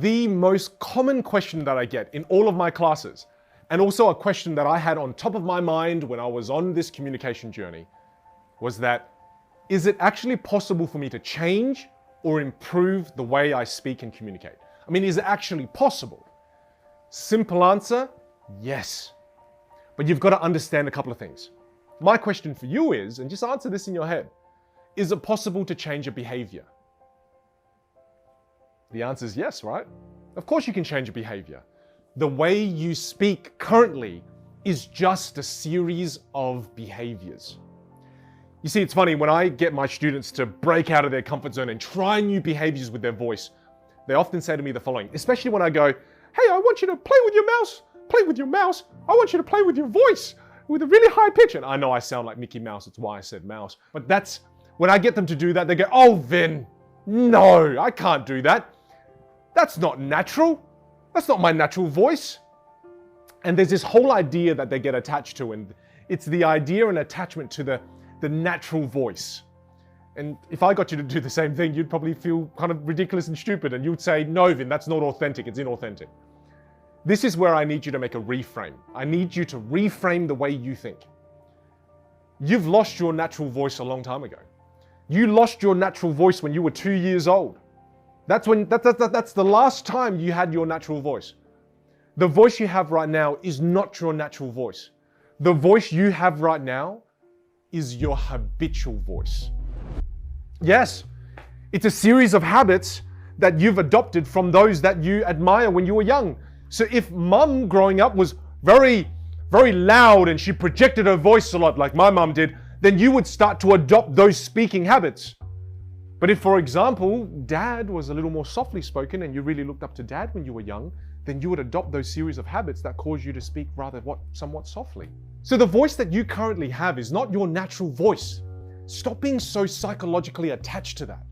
the most common question that I get in all of my classes, and also a question that I had on top of my mind when I was on this communication journey, was that, is it actually possible for me to change or improve the way I speak and communicate? I mean, is it actually possible? Simple answer, yes. But you've got to understand a couple of things. My question for you is, and just answer this in your head, is it possible to change a behavior? The answer is yes, right? Of course you can change a behavior. The way you speak currently is just a series of behaviors. You see, it's funny, when I get my students to break out of their comfort zone and try new behaviors with their voice, they often say to me the following, especially when I go, hey, I want you to play with your mouse. Play with your mouse. I want you to play with your voice with a really high pitch. And I know I sound like Mickey Mouse. That's why I said mouse. But that's, when I get them to do that, they go, oh, Vin, no, I can't do that. That's not natural. That's not my natural voice. And there's this whole idea that they get attached to, and it's the idea and attachment to the natural voice. And if I got you to do the same thing, you'd probably feel kind of ridiculous and stupid, and you'd say, no, Vin, that's not authentic, it's inauthentic. This is where I need you to make a reframe. I need you to reframe the way you think. You've lost your natural voice a long time ago. You lost your natural voice when you were 2 years old. That's the last time you had your natural voice. The voice you have right now is not your natural voice. The voice you have right now is your habitual voice. Yes, it's a series of habits that you've adopted from those that you admire when you were young. So if mum growing up was very, very loud and she projected her voice a lot like my mum did, then you would start to adopt those speaking habits. But if, for example, dad was a little more softly spoken and you really looked up to dad when you were young, then you would adopt those series of habits that cause you to speak rather somewhat softly. So the voice that you currently have is not your natural voice. Stop being so psychologically attached to that.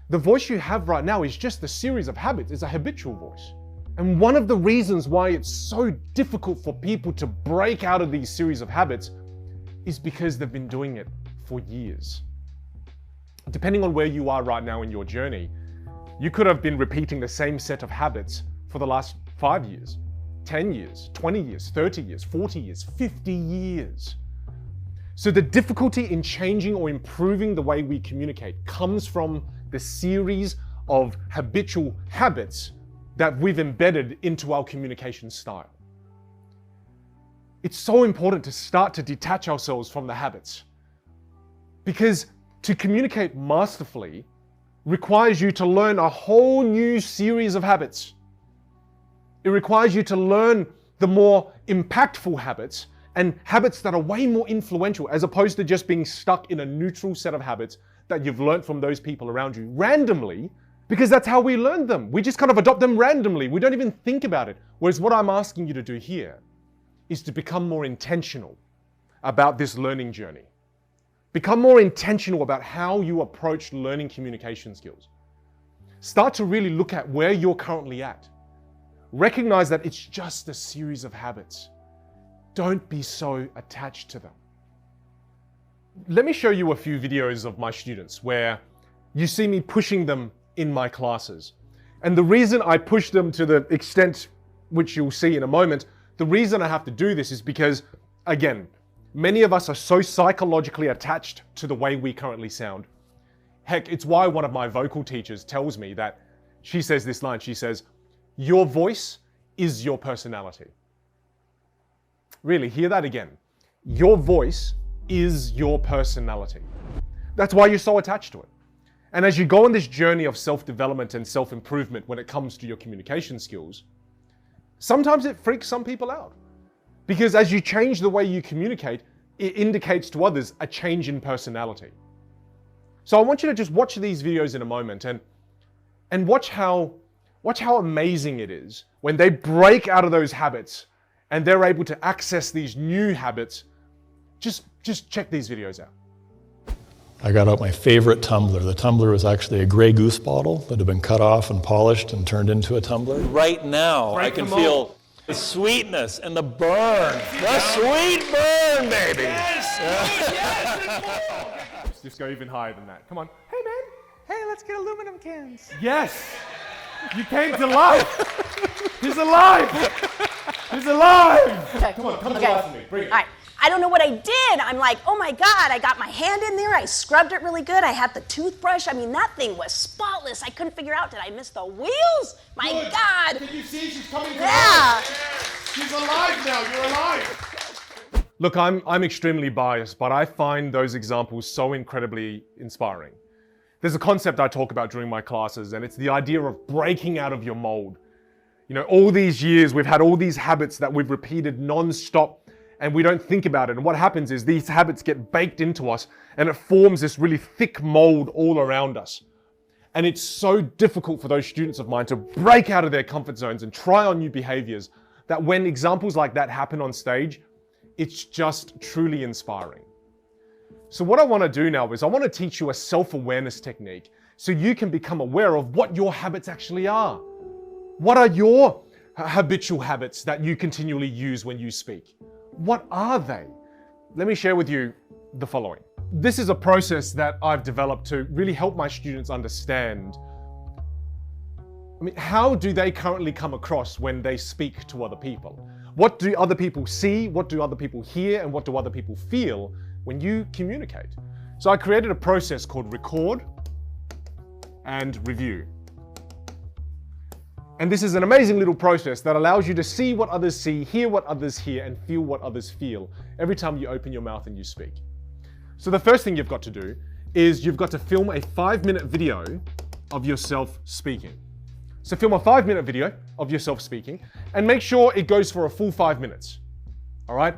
The voice you have right now is just a series of habits. It's a habitual voice. And one of the reasons why it's so difficult for people to break out of these series of habits is because they've been doing it for years. Depending on where you are right now in your journey, you could have been repeating the same set of habits for the last 5 years, 10 years, 20 years, 30 years, 40 years, 50 years. So the difficulty in changing or improving the way we communicate comes from the series of habitual habits that we've embedded into our communication style. It's so important to start to detach ourselves from the habits, because to communicate masterfully requires you to learn a whole new series of habits. It requires you to learn the more impactful habits and habits that are way more influential, as opposed to just being stuck in a neutral set of habits that you've learned from those people around you randomly, because that's how we learn them. We just kind of adopt them randomly. We don't even think about it. Whereas what I'm asking you to do here is to become more intentional about this learning journey. Become more intentional about how you approach learning communication skills. Start to really look at where you're currently at. Recognize that it's just a series of habits. Don't be so attached to them. Let me show you a few videos of my students where you see me pushing them in my classes. And the reason I push them to the extent which you'll see in a moment, the reason I have to do this is because, again, many of us are so psychologically attached to the way we currently sound. Heck, it's why one of my vocal teachers tells me that, she says this line, she says, your voice is your personality. Really, hear that again. Your voice is your personality. That's why you're so attached to it. And as you go on this journey of self-development and self-improvement when it comes to your communication skills, sometimes it freaks some people out. Because as you change the way you communicate, it indicates to others a change in personality. So I want you to just watch these videos in a moment and watch how amazing it is when they break out of those habits and they're able to access these new habits. Just check these videos out. I got out my favorite tumbler. The tumbler was actually a Grey Goose bottle that had been cut off and polished and turned into a tumbler. Right now, I can feel the sweetness and the burn. The sweet burn, baby. Yes! Yes! Just go even higher than that. Come on. Hey, man. Hey, let's get aluminum cans. Yes! You came to life. He's alive. He's alive. Okay. Come on, come to life with me. Bring it. All right. I don't know what I did. I'm like, oh my God, I got my hand in there. I scrubbed it really good. I had the toothbrush. I mean, that thing was spotless. I couldn't figure out, did I miss the wheels? My Good. God. Can you see she's coming to Yeah. life? She's alive now. You're alive. Look, I'm extremely biased, but I find those examples so incredibly inspiring. There's a concept I talk about during my classes, and it's the idea of breaking out of your mold. You know, all these years we've had all these habits that we've repeated non-stop, and we don't think about it. And what happens is these habits get baked into us, and it forms this really thick mold all around us. And it's so difficult for those students of mine to break out of their comfort zones and try on new behaviors that when examples like that happen on stage, it's just truly inspiring. So what I want to do now is I want to teach you a self-awareness technique so you can become aware of what your habits actually are. What are your habitual habits that you continually use when you speak? What are they? Let me share with you the following. This is a process that I've developed to really help my students understand. I mean, how do they currently come across when they speak to other people? What do other people see? What do other people hear? And what do other people feel when you communicate? So I created a process called record and review. And this is an amazing little process that allows you to see what others see, hear what others hear, and feel what others feel every time you open your mouth and you speak. So the first thing you've got to do is you've got to film a 5-minute video of yourself speaking. So film a 5-minute video of yourself speaking and make sure it goes for a full 5 minutes. All right?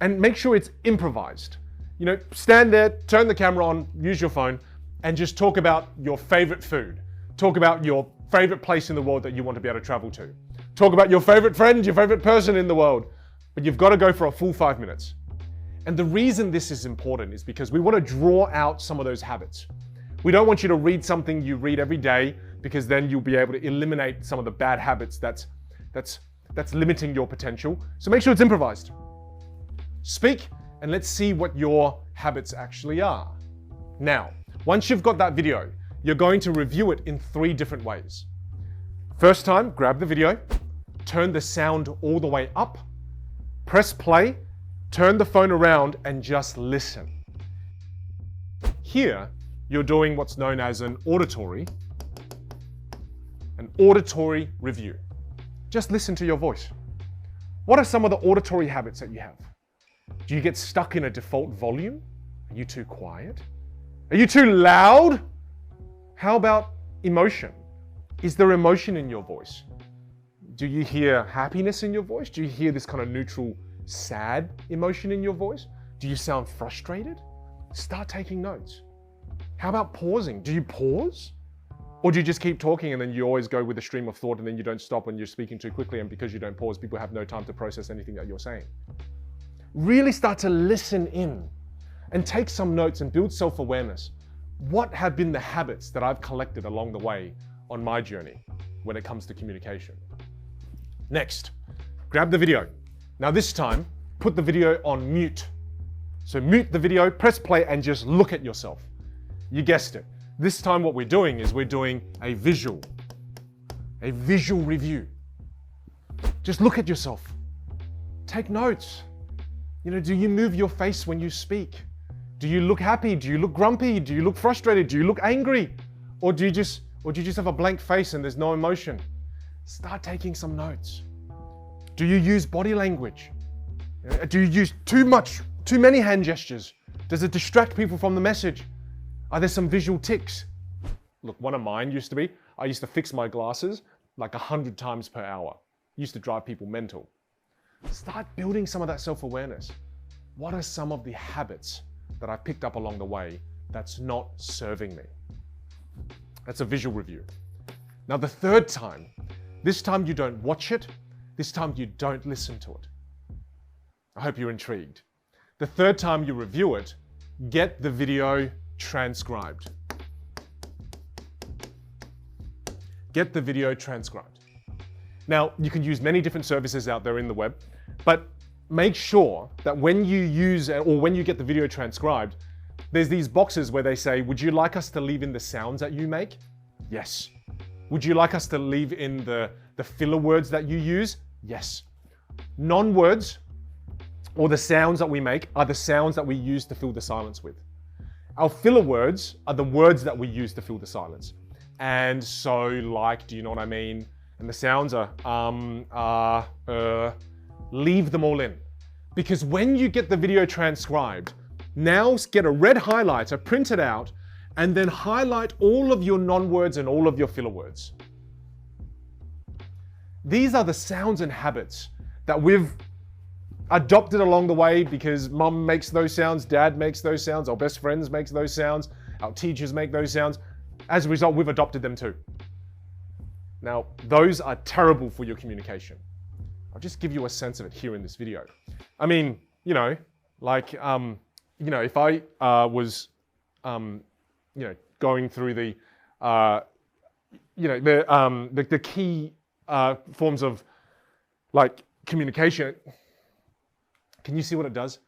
And make sure it's improvised. You know, stand there, turn the camera on, use your phone, and just talk about your favorite food. Talk about your favorite place in the world that you want to be able to travel to. Talk about your favorite friend, your favorite person in the world. But you've got to go for a full 5 minutes. And the reason this is important is because we want to draw out some of those habits. We don't want you to read something you read every day, because then you'll be able to eliminate some of the bad habits that's limiting your potential. So make sure it's improvised. Speak, and let's see what your habits actually are. Now, once you've got that video, you're going to review it in 3 different ways. First time, grab the video, turn the sound all the way up, press play, turn the phone around, and just listen. Here, you're doing what's known as an auditory review. Just listen to your voice. What are some of the auditory habits that you have? Do you get stuck in a default volume? Are you too quiet? Are you too loud? How about emotion? Is there emotion in your voice? Do you hear happiness in your voice? Do you hear this kind of neutral, sad emotion in your voice? Do you sound frustrated? Start taking notes. How about pausing? Do you pause? Or do you just keep talking and then you always go with a stream of thought and then you don't stop when you're speaking too quickly, and because you don't pause, people have no time to process anything that you're saying? Really start to listen in and take some notes and build self-awareness. What have been the habits that I've collected along the way on my journey when it comes to communication? Next, grab the video. Now this time, put the video on mute. So mute the video, press play, and just look at yourself. You guessed it. This time what we're doing is we're doing a visual review. Just look at yourself. Take notes. You know, do you move your face when you speak? Do you look happy? Do you look grumpy? Do you look frustrated? Do you look angry? Or do you just have a blank face and there's no emotion? Start taking some notes. Do you use body language? Do you use too many hand gestures? Does it distract people from the message? Are there some visual tics? Look, one of mine used to be, I used to fix my glasses like 100 times per hour. Used to drive people mental. Start building some of that self-awareness. What are some of the habits that I picked up along the way that's not serving me? That's a visual review. Now the third time, this time you don't watch it, this time you don't listen to it. I hope you're intrigued. The third time you review it, get the video transcribed. Get the video transcribed. Now, you can use many different services out there in the web, but make sure that when you use or when you get the video transcribed, there's these boxes where they say, would you like us to leave in the sounds that you make? Yes. Would you like us to leave in the filler words that you use? Yes. Non-words, or the sounds that we make, are the sounds that we use to fill the silence with. Our filler words are the words that we use to fill the silence. And so, like, do you know what I mean? And the sounds are, leave them all in. Because when you get the video transcribed, now get a red highlighter, print it out, and then highlight all of your non-words and all of your filler words. These are the sounds and habits that we've adopted along the way because mum makes those sounds, dad makes those sounds, our best friends makes those sounds, our teachers make those sounds. As a result, we've adopted them too. Now, those are terrible for your communication. I'll just give you a sense of it here in this video. I mean, you know, like, if I was, going through the, the key forms of like communication, can you see what it does?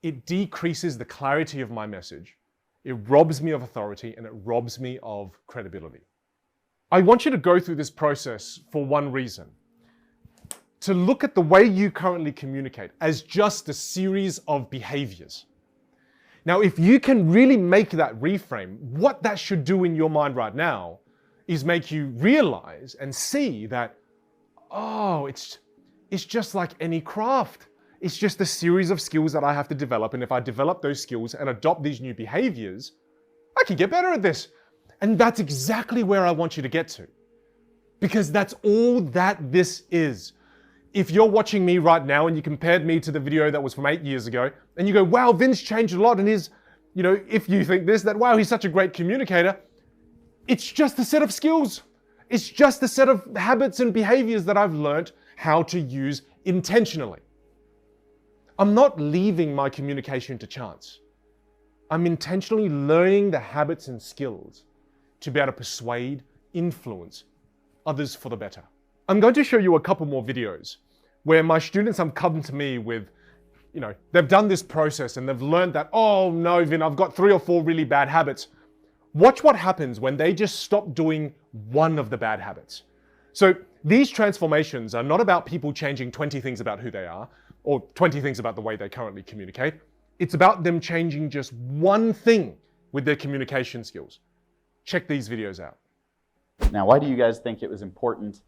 It decreases the clarity of my message. It robs me of authority and it robs me of credibility. I want you to go through this process for one reason. To look at the way you currently communicate as just a series of behaviors. Now, if you can really make that reframe, what that should do in your mind right now is make you realize and see that, oh, it's just like any craft. It's just a series of skills that I have to develop. And if I develop those skills and adopt these new behaviors, I can get better at this. And that's exactly where I want you to get to. Because that's all that this is. If you're watching me right now and you compared me to the video that was from 8 years ago, and you go, wow, Vin's changed a lot and if you think this, that, wow, he's such a great communicator, it's just a set of skills. It's just a set of habits and behaviors that I've learned how to use intentionally. I'm not leaving my communication to chance. I'm intentionally learning the habits and skills to be able to persuade, influence others for the better. I'm going to show you a couple more videos where my students have come to me with, they've done this process and they've learned that, oh no, Vin, I've got 3 or 4 really bad habits. Watch what happens when they just stop doing one of the bad habits. So these transformations are not about people changing 20 things about who they are or 20 things about the way they currently communicate. It's about them changing just one thing with their communication skills. Check these videos out. Now, why do you guys think it was important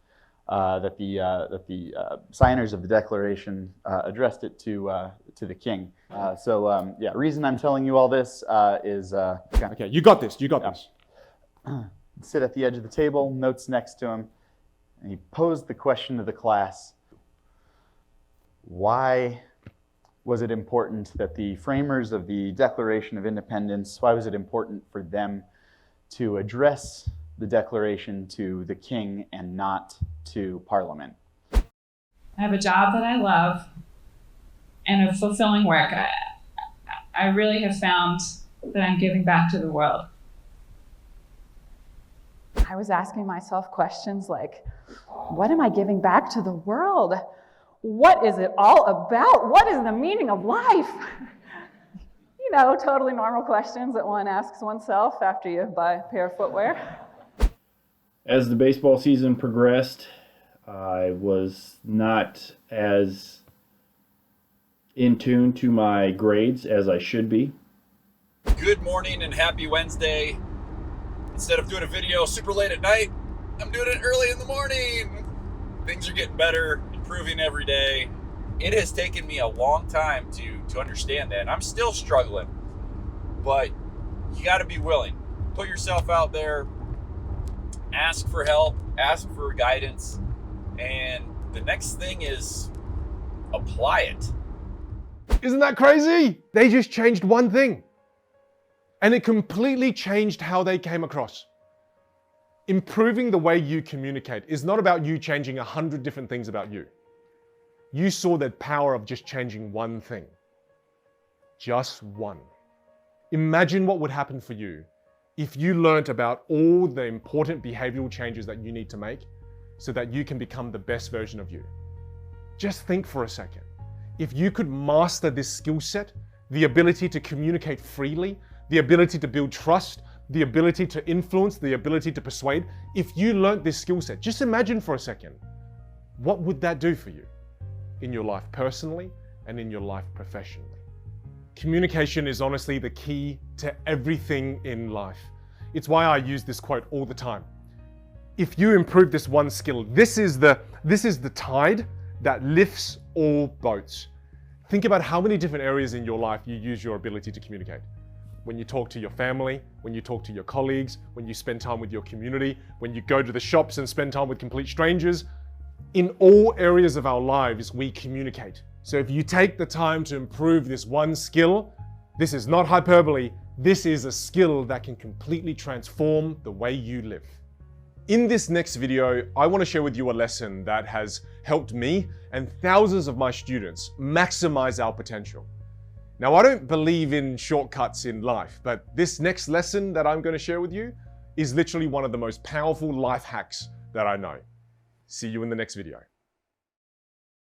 that the signers of the Declaration addressed it to the king? Reason I'm telling you all this is... Okay, you got this, this. Sit at the edge of the table, notes next to him, and he posed the question to the class, why was it important that the framers of the Declaration of Independence, why was it important for them to address the Declaration to the king and not to Parliament? I have a job that I love and a fulfilling work. I really have found that I'm giving back to the world. I was asking myself questions like, what am I giving back to the world? What is it all about? What is the meaning of life? Totally normal questions that one asks oneself after you buy a pair of footwear. As the baseball season progressed, I was not as in tune to my grades as I should be. Good morning and happy Wednesday. Instead of doing a video super late at night, I'm doing it early in the morning. Things are getting better, improving every day. It has taken me a long time to understand that. And I'm still struggling, but you got to be willing. Put yourself out there, ask for help, ask for guidance, and the next thing is apply it. Isn't that crazy? They just changed one thing. And it completely changed how they came across. Improving the way you communicate is not about you changing 100 different things about you. You saw the power of just changing one thing. Just one. Imagine what would happen for you if you learnt about all the important behavioral changes that you need to make so that you can become the best version of you. Just think for a second. If you could master this skill set, the ability to communicate freely, the ability to build trust, the ability to influence, the ability to persuade. If you learnt this skill set, just imagine for a second, what would that do for you in your life personally and in your life professionally? Communication is honestly the key to everything in life. It's why I use this quote all the time. If you improve this one skill, this is the tide that lifts all boats. Think about how many different areas in your life you use your ability to communicate. When you talk to your family, when you talk to your colleagues, when you spend time with your community, when you go to the shops and spend time with complete strangers. In all areas of our lives, we communicate. So if you take the time to improve this one skill, this is not hyperbole, this is a skill that can completely transform the way you live. In this next video, I want to share with you a lesson that has helped me and thousands of my students maximize our potential. Now, I don't believe in shortcuts in life, but this next lesson that I'm going to share with you is literally one of the most powerful life hacks that I know. See you in the next video.